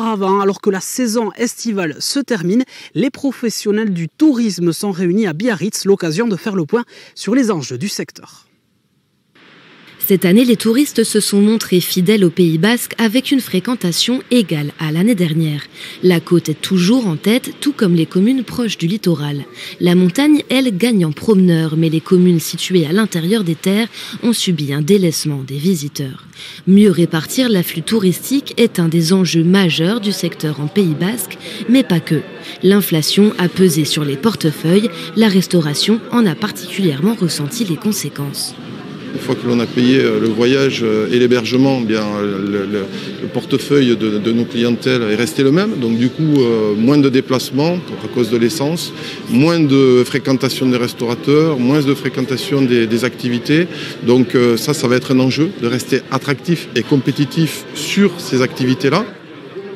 auparavant, alors que la saison estivale se termine, les professionnels du tourisme sont réunis à Biarritz, l'occasion de faire le point sur les enjeux du secteur. Cette année, les touristes se sont montrés fidèles au Pays Basque avec une fréquentation égale à l'année dernière. La côte est toujours en tête, tout comme les communes proches du littoral. La montagne, elle, gagne en promeneurs, mais les communes situées à l'intérieur des terres ont subi un délaissement des visiteurs. Mieux répartir l'afflux touristique est un des enjeux majeurs du secteur en Pays Basque, mais pas que. L'inflation a pesé sur les portefeuilles, la restauration en a particulièrement ressenti les conséquences. Une fois que l'on a payé le voyage et l'hébergement, bien le portefeuille de nos clientèles est resté le même. Donc du coup, moins de déplacements à cause de l'essence, moins de fréquentation des restaurateurs, moins de fréquentation des activités. Donc ça va être un enjeu de rester attractif et compétitif sur ces activités-là.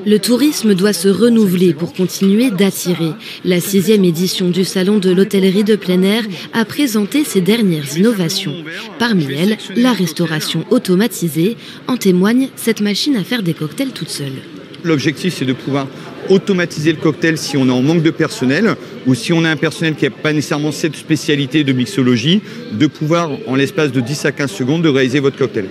Le tourisme doit se renouveler pour continuer d'attirer. La 6e édition du Salon de l'hôtellerie de plein air a présenté ses dernières innovations. Parmi elles, la restauration automatisée. En témoigne cette machine à faire des cocktails toute seule. L'objectif, c'est de pouvoir automatiser le cocktail si on est en manque de personnel ou si on a un personnel qui n'a pas nécessairement cette spécialité de mixologie, de pouvoir, en l'espace de 10 à 15 secondes, de réaliser votre cocktail.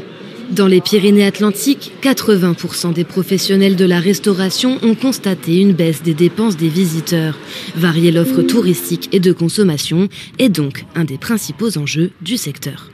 Dans les Pyrénées-Atlantiques, 80% des professionnels de la restauration ont constaté une baisse des dépenses des visiteurs. Varier l'offre touristique et de consommation est donc un des principaux enjeux du secteur.